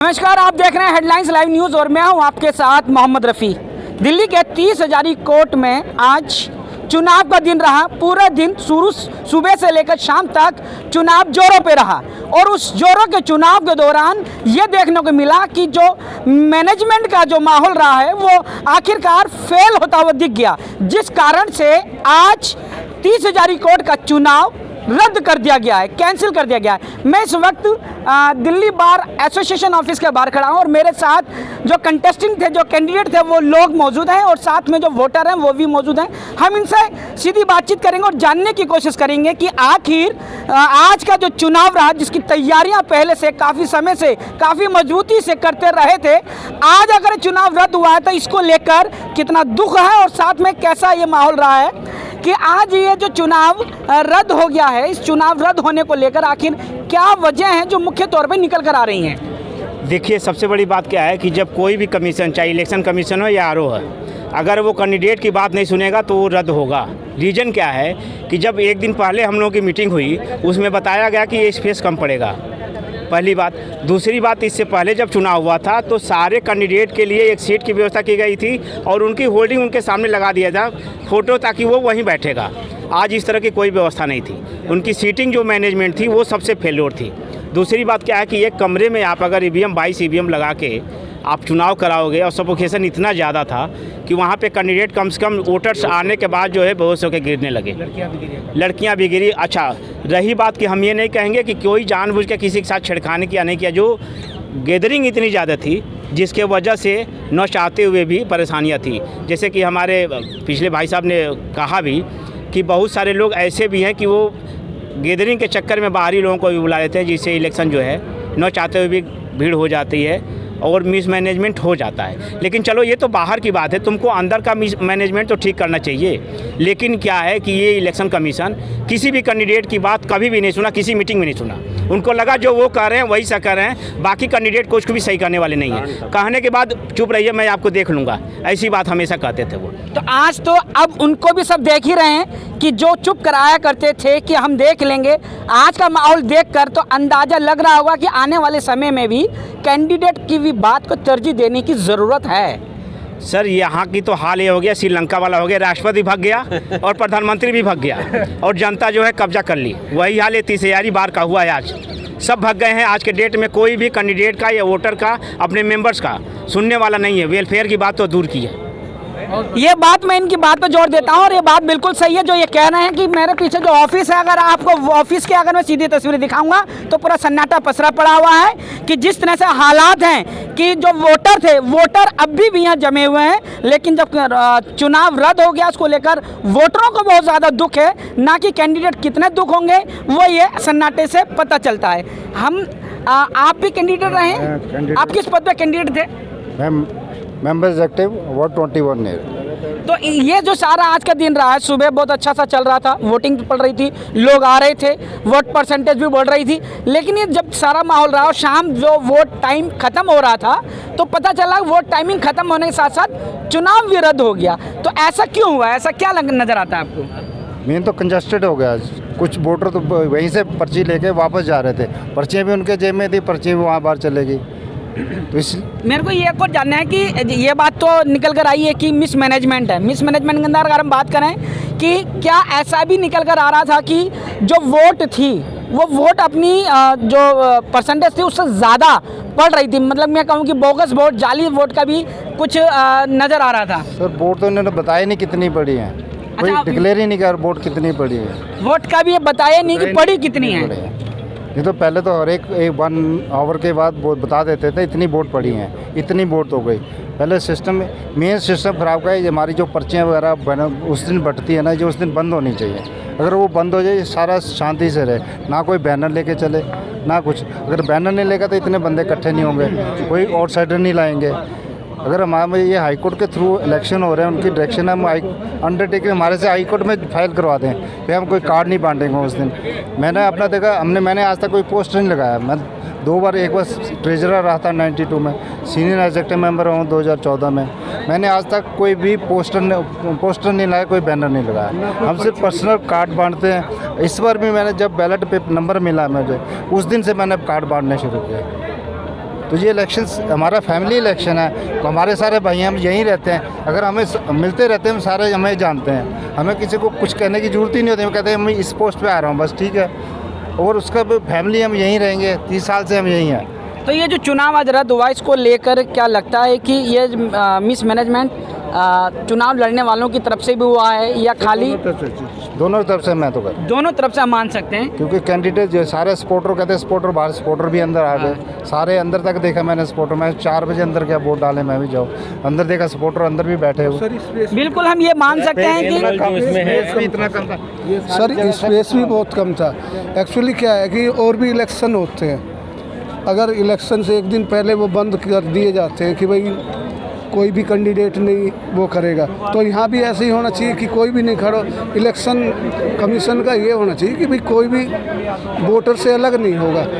नमस्कार, आप देख रहे हैं हेडलाइंस लाइव न्यूज़ और मैं हूं आपके साथ मोहम्मद रफ़ी। दिल्ली के 30 हजारी कोर्ट में आज चुनाव का दिन रहा। पूरा दिन सुबह से लेकर शाम तक चुनाव जोरों पे रहा और उस जोरों के चुनाव के दौरान ये देखने को मिला कि जो मैनेजमेंट का जो माहौल रहा है वो आखिरकार फेल होता हुआ दिख गया, जिस कारण से आज 30 हजारी कोर्ट का चुनाव रद्द कर दिया गया है, कैंसिल कर दिया गया है। मैं इस वक्त दिल्ली बार एसोसिएशन ऑफिस के बाहर खड़ा हूं और मेरे साथ जो कंटेस्टेंट थे, जो कैंडिडेट थे, वो लोग मौजूद हैं और साथ में जो वोटर हैं वो भी मौजूद हैं। हम इनसे सीधी बातचीत करेंगे और जानने की कोशिश करेंगे कि आखिर आज का जो चुनाव रहा, जिसकी तैयारियां पहले से काफ़ी समय से काफ़ी मजबूती से करते रहे थे, आज अगर चुनाव रद्द हुआ है तो इसको लेकर कितना दुख है और साथ में कैसा ये माहौल रहा है कि आज ये जो चुनाव रद्द हो गया है, इस चुनाव रद्द होने को लेकर आखिर क्या वजह है जो मुख्य तौर पे निकल कर आ रही हैं। देखिए, सबसे बड़ी बात क्या है कि जब कोई भी कमीशन, चाहे इलेक्शन कमीशन हो या आरओ है, अगर वो कैंडिडेट की बात नहीं सुनेगा तो वो रद्द होगा। रीज़न क्या है कि जब एक दिन पहले हम लोगों की मीटिंग हुई उसमें बताया गया कि ये स्पेस कम पड़ेगा, पहली बात। दूसरी बात, इससे पहले जब चुनाव हुआ था तो सारे कैंडिडेट के लिए एक सीट की व्यवस्था की गई थी और उनकी होल्डिंग उनके सामने लगा दिया था फोटो, ताकि वो वहीं बैठेगा। आज इस तरह की कोई व्यवस्था नहीं थी। उनकी सीटिंग जो मैनेजमेंट थी वो सबसे फेल्योर थी। दूसरी बात क्या है कि एक कमरे में आप अगर ईवीएम 22 ईवीएम लगा के आप चुनाव कराओगे और सफोकेशन इतना ज़्यादा था कि वहाँ पे कैंडिडेट कम से कम वोटर्स आने के बाद जो है बेहोश होकर गिरने लगे, लड़कियाँ भी गिरी। अच्छा, रही बात कि हम ये नहीं कहेंगे कि कोई जानबूझ के किसी के साथ छेड़खानी किया नहीं किया, जो गैदरिंग इतनी ज़्यादा थी जिसके वजह से न चाहते हुए भी परेशानियाँ थी। जैसे कि हमारे पिछले भाई साहब ने कहा भी कि बहुत सारे लोग ऐसे भी हैं कि वो गैदरिंग के चक्कर में बाहरी लोगों को भी बुला लेते हैं, जिससे इलेक्शन जो है न चाहते हुए भी भीड़ हो जाती है और मिसमैनेजमेंट हो जाता है। लेकिन चलो, ये तो बाहर की बात है, तुमको अंदर का मिसमैनेजमेंट तो ठीक करना चाहिए। लेकिन क्या है कि ये इलेक्शन कमीशन किसी भी कैंडिडेट की बात कभी भी नहीं सुना, किसी मीटिंग में नहीं सुना। उनको लगा जो वो कर रहे हैं वही सा कर रहे हैं, बाकी कैंडिडेट को उसको भी सही करने वाले नहीं हैं। कहने के बाद चुप रहिए, मैं आपको देख लूँगा, ऐसी बात हमेशा कहते थे वो। तो आज तो अब उनको भी सब देख ही रहे हैं कि जो चुप कराया करते थे कि हम देख लेंगे, आज का माहौल देखकर तो अंदाज़ा लग रहा होगा कि आने वाले समय में भी कैंडिडेट की भी बात को तरजीह देने की ज़रूरत है। सर, यहाँ की तो हाल ये हो गया, श्रीलंका वाला हो गया, राष्ट्रपति भाग गया और प्रधानमंत्री भी भाग गया और जनता जो है कब्जा कर ली। वही हाल ये 30 हजारी बार का हुआ है। आज सब भाग गए हैं। आज के डेट में कोई भी कैंडिडेट का या वोटर का, अपने मेंबर्स का सुनने वाला नहीं है। वेलफेयर की बात तो दूर की है। ये बात मैं इनकी बात पे जोड़ देता हूँ और ये बात बिल्कुल सही है जो ये कह रहे हैं कि मेरे पीछे जो ऑफिस है, अगर आपको ऑफिस के अगर मैं सीधी तस्वीरें दिखाऊंगा तो पूरा सन्नाटा पसरा पड़ा हुआ है कि जिस तरह से हालात हैं कि जो वोटर थे, वोटर अभी भी यहाँ जमे हुए हैं। लेकिन जब चुनाव रद्द हो गया उसको लेकर वोटरों को बहुत ज़्यादा दुख है, ना कि कैंडिडेट कितने दुख होंगे वो ये सन्नाटे से पता चलता है। हम आप भी कैंडिडेट रहे हैं, आप किस पद पर कैंडिडेट थे? मेंबर एग्जेक्टिव वार्ड 21 ने। तो ये जो सारा आज का दिन रहा है, सुबह बहुत अच्छा सा चल रहा था, वोटिंग पड़ रही थी, लोग आ रहे थे, वोट परसेंटेज भी बढ़ रही थी। लेकिन ये जब सारा माहौल रहा और शाम जो वोट टाइम ख़त्म हो रहा था तो पता चला वोट टाइमिंग ख़त्म होने के साथ साथ चुनाव भी रद्द हो गया। तो ऐसा क्यों हुआ? ऐसा क्या नज़र आता है आपको? मेन तो कंजस्टेड हो गया। कुछ वोटर तो वहीं से पर्ची लेके वापस जा रहे थे, पर्चियाँ भी उनके जेब में थी, पर्ची भी वहाँ बाहर चलेगी। तो इस मेरे को ये को जानना है कि ये बात तो निकल कर आई है कि मिसमैनेजमेंट है। मिसमैनेजमेंट के अंदर अगर हम बात करें कि क्या ऐसा भी निकल कर आ रहा था कि जो वोट थी वो वोट अपनी जो परसेंटेज थी उससे ज़्यादा पड़ रही थी, मतलब मैं कहूँ कि बोगस वोट, जाली वोट का भी कुछ नज़र आ रहा था। सर, वोट तो इन्होंने बताया नहीं कितनी पड़ी है, कोई डिक्लेयर ही नहीं किया वोट कितनी पड़ी है। वोट का भी ये बताया नहीं कि पड़ी कितनी है। ये तो पहले तो हर एक 1 आवर के बाद वोट बता देते थे, इतनी वोट पड़ी हैं, इतनी वोट हो गई। पहले सिस्टम, मेन सिस्टम ख़राब का है। हमारी जो पर्चियाँ वगैरह उस दिन बटती है ना, जो उस दिन बंद होनी चाहिए। अगर वो बंद हो जाए, सारा शांति से रहे, ना कोई बैनर लेके चले ना कुछ। अगर बैनर नहीं लेगा तो इतने बंदे इकट्ठे नहीं होंगे, कोई आउटसाइडर नहीं लाएंगे। अगर हमारे ये हाई कोर्ट के थ्रू इलेक्शन हो रहे हैं, उनकी डायरेक्शन हम अंडरटेकिंग हमारे से हाई कोर्ट में फाइल करवा दें, फिर हम कोई कार्ड नहीं बांटेंगे उस दिन। मैंने अपना देखा, मैंने आज तक कोई पोस्टर नहीं लगाया। मैं 2 बार, एक बार ट्रेजरर रहा था 92 में, सीनियर एग्जेक्टिव मेंबर हूँ 2014 में। मैंने आज तक कोई भी पोस्टर नहीं लगाया, कोई बैनर नहीं लगाया। हम सिर्फ पर्सनल कार्ड बांटते हैं। इस बार भी मैंने जब बैलेट पे नंबर मिला मुझे, उस दिन से मैंने कार्ड बांटने शुरू किया। तो ये इलेक्शन हमारा फैमिली इलेक्शन है, हमारे सारे भाई हम यहीं रहते हैं, अगर हमें मिलते रहते हैं हम सारे, हमें जानते हैं, हमें किसी को कुछ कहने की ज़रूरत ही नहीं होती। हम कहते हैं मैं इस पोस्ट पे आ रहा हूँ, बस ठीक है, और उसका फैमिली हम यहीं रहेंगे, 30 साल से हम यहीं हैं। तो ये जो चुनाव आज रद्द हुआ, इसको लेकर क्या लगता है कि ये मिसमैनेजमेंट चुनाव लड़ने वालों की तरफ से भी हुआ है या खाली दोनों तरफ से? मैं तो कर, दोनों तरफ से हम मान सकते हैं, क्योंकि कैंडिडेट जो सारे सपोर्टर कहते हैं, सपोर्टर बाहर, सपोर्टर भी अंदर आ गए, सारे अंदर तक देखा मैंने सपोर्टर। मैं 4 बजे अंदर क्या वोट डाले, मैं भी जाऊँ अंदर, देखा सपोर्टर अंदर भी बैठे हुए। बिल्कुल हम ये मान सकते हैं कि इतना कम था सर, स्पेस भी बहुत कम था। एक्चुअली क्या है कि और भी इलेक्शन होते हैं, अगर इलेक्शन से एक दिन पहले वो बंद कर दिए जाते हैं कि भाई कोई भी कैंडिडेट नहीं वो करेगा, तो यहाँ भी ऐसे ही होना चाहिए कि कोई भी नहीं खड़ा। इलेक्शन कमीशन का ये होना चाहिए कि भाई कोई भी वोटर से अलग नहीं होगा।